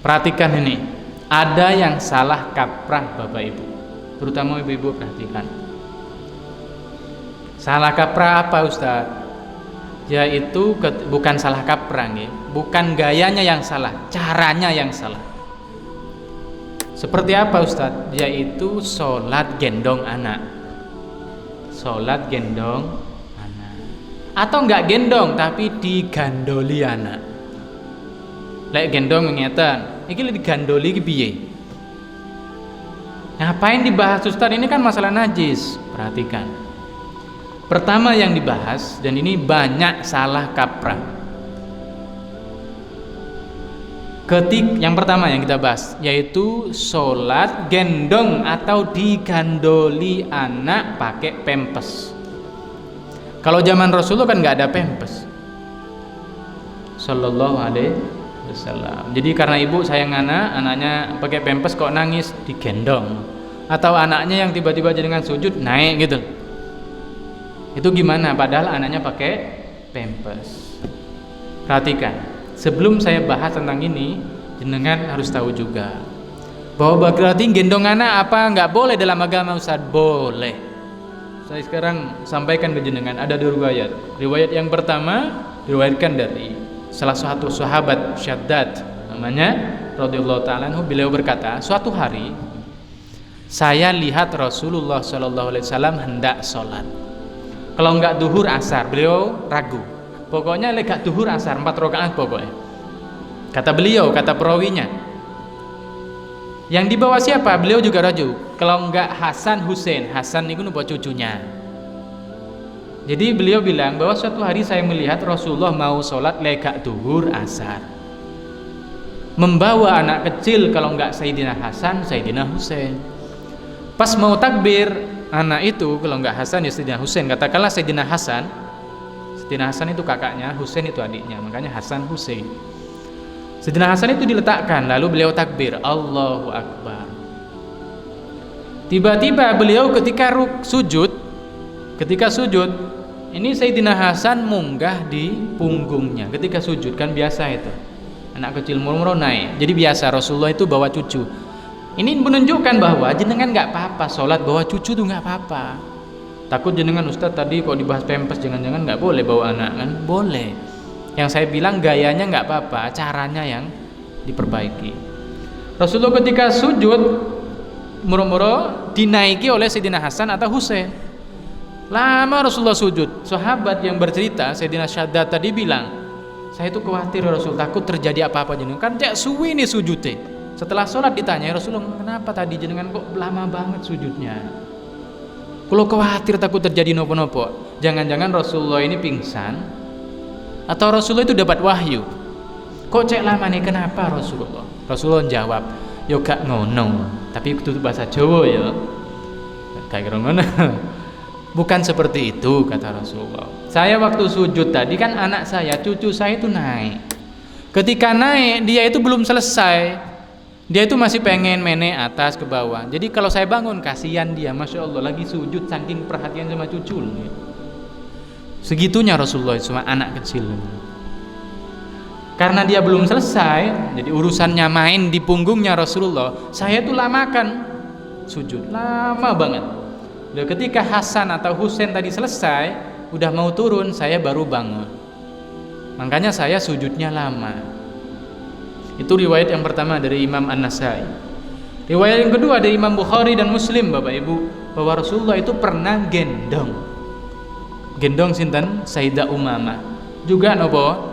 Perhatikan ini, ada yang salah kaprah Bapak Ibu, terutama ibu-ibu perhatikan. Salah kaprah apa Ustaz? Yaitu bukan salah kaprah nih, bukan gayanya yang salah, caranya yang salah. Seperti apa Ustaz? Yaitu sholat gendong anak. Sholat gendong anak. Atau enggak gendong tapi digandoli anak. Lek gendong ngeten, iki lek digandoli iki piye? Ngapain dibahas Ustaz? Ini kan masalah najis. Perhatikan. Pertama yang dibahas, dan ini banyak salah kaprah. Yang pertama yang kita bahas yaitu sholat gendong atau digandoli anak pakai pempes. Kalau zaman Rasulullah kan nggak ada pempes. Sallallahu alaihi wasallam. Jadi karena ibu sayang anaknya pakai pempes kok nangis, digendong. Atau anaknya yang tiba-tiba dengan sujud naik gitu. Itu gimana? Padahal anaknya pakai pempes. Perhatikan, sebelum saya bahas tentang ini, jenengan harus tahu juga bahwa berarti gendong anak apa nggak boleh dalam agama Ustaz? Boleh. Saya sekarang sampaikan ke jenengan, ada dua riwayat. Riwayat yang pertama diriwayatkan dari salah satu sahabat Syaddad namanya radhiyallahu ta'ala anhu, beliau berkata, suatu hari saya lihat Rasulullah sallallahu alaihi wasallam hendak sholat. Kalau enggak duhur asar, beliau ragu. Pokoknya enggak duhur asar 4 rakaat pokoknya. Kata beliau, kata perawinya. Yang dibawa siapa? Beliau juga ragu. Kalau enggak Hasan Husain, Hasan itu numpuk cucunya. Jadi beliau bilang bahwa suatu hari saya melihat Rasulullah mau sholat enggak duhur asar. Membawa anak kecil, kalau enggak Sayyidina Hasan, Sayyidina Husain. Pas mau takbir, anak itu kalau enggak Hasan ya Sayyidina Husain, katakanlah Sayyidina Hasan. Sayyidina Hasan itu kakaknya, Husain itu adiknya, makanya Hasan Husain. Sayyidina Hasan itu diletakkan, lalu beliau takbir, Allahu Akbar. Tiba-tiba beliau ketika sujud, ini Sayyidina Hasan munggah di punggungnya ketika sujud, kan biasa itu. Anak kecil murmur naik. Jadi biasa Rasulullah itu bawa cucu. Ini menunjukkan bahwa jenengan nggak apa-apa sholat bawa cucu tuh nggak apa-apa. Takut jenengan Ustaz tadi kok dibahas pempes, jangan-jangan nggak boleh bawa anak kan? Boleh. Yang saya bilang gayanya nggak apa-apa, caranya yang diperbaiki. Rasulullah ketika sujud murmur dinaiki oleh Sayyidina Hasan atau Husain. Lama Rasulullah sujud. Sahabat yang bercerita Sayyidina Syaddad tadi bilang, saya itu khawatir Rasul, takut terjadi apa-apa jenengan. Kan cek suwi nih sujudnya. Setelah sholat ditanya Rasulullah, kenapa tadi jenengan kok lama banget sujudnya? Kalau khawatir takut terjadi nopo-nopo, jangan-jangan Rasulullah ini pingsan atau Rasulullah itu dapat wahyu. Kok cek lama nih, kenapa Rasulullah? Rasulullah jawab, yo gak ngono, tapi itu bahasa Jawa ya. Kayak ngono. Bukan seperti itu kata Rasulullah. Saya waktu sujud tadi kan anak saya, cucu saya itu naik. Ketika naik dia itu belum selesai. Dia itu masih pengen menek atas ke bawah. Jadi kalau saya bangun kasihan dia, Masya Allah lagi sujud saking perhatian sama cucu. Segitunya Rasulullah sama anak kecil. Karena dia belum selesai, jadi urusannya main di punggungnya Rasulullah. Saya tuh lamakan sujud, lama banget. Dan ketika Hasan atau Husain tadi selesai, udah mau turun, saya baru bangun. Makanya saya sujudnya lama. Itu riwayat yang pertama dari Imam An-Nasai. Riwayat yang kedua dari Imam Bukhari dan Muslim, Bapak Ibu, bahwa Rasulullah itu pernah gendong sinten? Sayyidah Umamah. Juga nopo?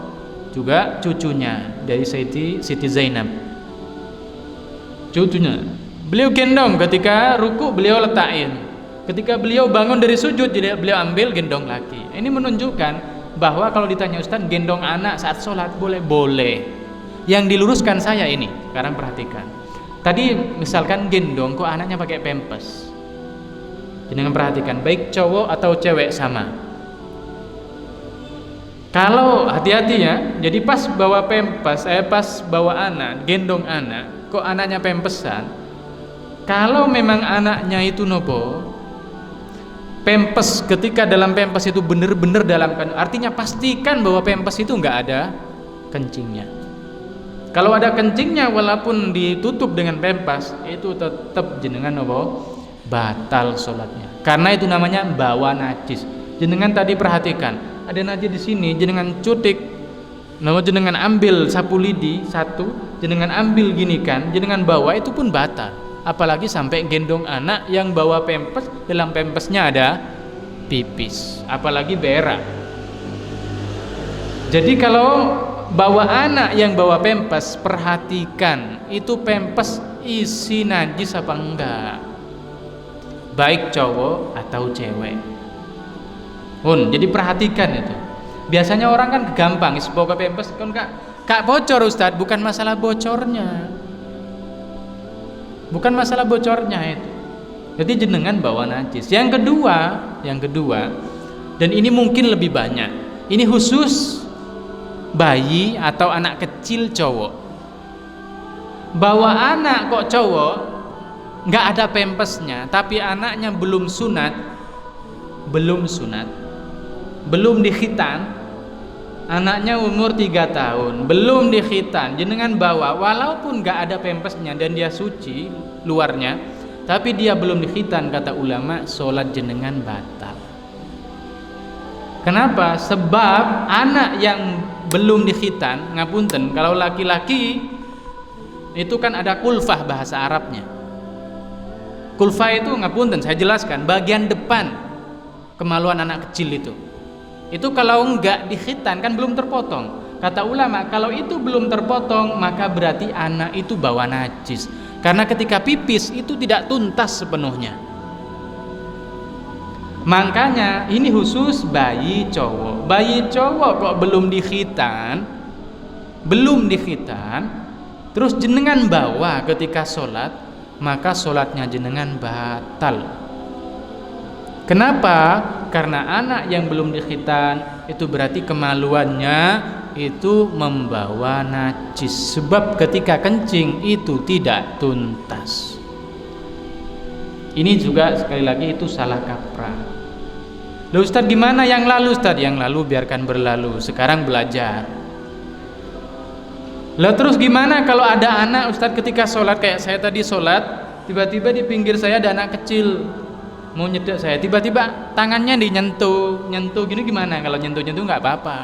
Juga cucunya dari Siti Zainab. Cucunya. Beliau gendong ketika ruku, beliau letakin. Ketika beliau bangun dari sujud, beliau ambil gendong lagi. Ini menunjukkan bahwa kalau ditanya Ustaz, gendong anak saat sholat boleh? Boleh. Yang diluruskan saya ini, sekarang perhatikan. Tadi misalkan gendong kok anaknya pakai pempes. Jangan perhatikan, baik cowok atau cewek sama. Kalau hati-hati ya, jadi pas bawa pempes, pas bawa anak, gendong anak, kok anaknya pempesan. Kalau memang anaknya itu nopo, pempes ketika dalam pempes itu benar-benar dalam, artinya pastikan bahwa pempes itu nggak ada kencingnya. Kalau ada kencingnya walaupun ditutup dengan pempas, itu tetap jenengan apa? Batal sholatnya. Karena itu namanya bawa najis. Jenengan tadi perhatikan, ada najis di sini, jenengan cutik, jenengan ambil sapu lidi satu, jenengan ambil gini kan, jenengan bawa, itu pun batal. Apalagi sampai gendong anak yang bawa pempes, dalam pempesnya ada pipis, apalagi berak. Jadi kalau bawa anak yang bawa pempes, perhatikan itu pempes isi najis apa enggak, baik cowok atau cewek pun. Jadi perhatikan itu. Biasanya orang kan gampang bawa pempes kan kak bocor Ustadz, bukan masalah bocornya, bukan masalah bocornya itu. Jadi jenengan bawa najis. Yang kedua, dan ini mungkin lebih banyak, ini khusus bayi atau anak kecil cowok. Bawa anak kok cowok, nggak ada pempesnya, tapi anaknya belum sunat, belum dikhitan, anaknya umur 3 tahun, belum dikhitan, jenengan bawa, walaupun nggak ada pempesnya dan dia suci luarnya, tapi dia belum dikhitan, kata ulama, sholat jenengan batal. Kenapa? Sebab anak yang belum dikhitan, ngapunten, kalau laki-laki itu kan ada kulfah bahasa Arabnya. Kulfah itu, ngapunten, saya jelaskan, bagian depan kemaluan anak kecil itu. Itu kalau enggak dikhitan kan belum terpotong. Kata ulama, kalau itu belum terpotong, maka berarti anak itu bawa najis. Karena ketika pipis itu tidak tuntas sepenuhnya. Makanya ini khusus bayi cowok. Bayi cowok kok belum dikhitan, terus jenengan bawa ketika sholat, maka sholatnya jenengan batal. Kenapa? Karena anak yang belum dikhitan itu berarti kemaluannya itu membawa najis. Sebab ketika kencing itu tidak tuntas. Ini juga sekali lagi itu salah kaprah. Loh Ustadz, gimana yang lalu Ustadz? Yang lalu biarkan berlalu, sekarang belajar. Lah terus gimana kalau ada anak Ustadz ketika sholat, kayak saya tadi sholat, tiba-tiba di pinggir saya ada anak kecil mau nyedek saya, tiba-tiba tangannya nyentuh gini, gimana? Kalau nyentuh nggak apa-apa.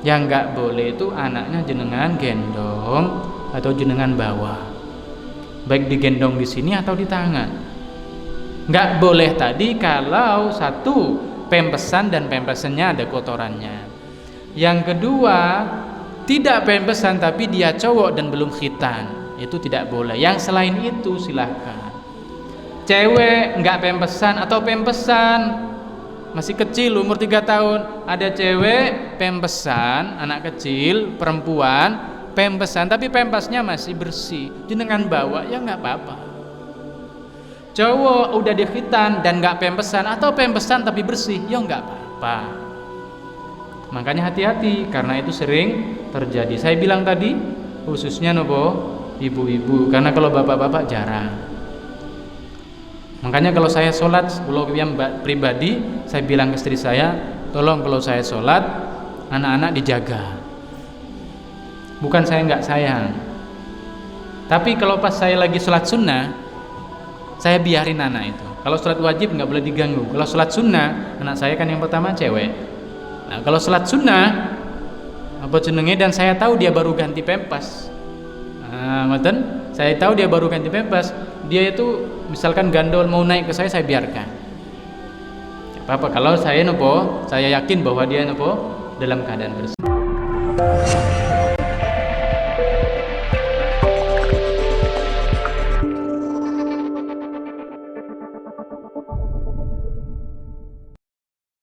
Yang nggak boleh itu anaknya jenengan gendong atau jenengan bawa, baik digendong di sini atau di tangan. Nggak boleh tadi kalau satu pempesan dan pempesannya ada kotorannya. Yang kedua, tidak pempesan tapi dia cowok dan belum khitan, itu tidak boleh. Yang selain itu silahkan. Cewek nggak pempesan atau pempesan masih kecil umur 3 tahun, ada cewek pempesan, anak kecil perempuan pempesan tapi pempesnya masih bersih, jenengan bawa ya nggak apa-apa. Cowok udah dikhitan dan nggak pempesan atau pempesan tapi bersih, ya nggak apa-apa. Makanya hati-hati karena itu sering terjadi. Saya bilang tadi khususnya ibu-ibu, karena kalau bapak-bapak jarang. Makanya kalau saya sholat, kalau yang pribadi, saya bilang ke istri saya, tolong kalau saya sholat anak-anak dijaga. Bukan saya nggak sayang, tapi kalau pas saya lagi sholat sunnah, saya biarin anak itu. Kalau sholat wajib nggak boleh diganggu. Kalau sholat sunnah, anak saya kan yang pertama cewek. Nah kalau sholat sunnah, apa jenenge, dan saya tahu dia baru ganti pempas. Saya tahu dia baru ganti pempas. Dia itu misalkan gandol mau naik ke saya biarkan. Apa kalau saya yakin bahwa dia dalam keadaan bersih.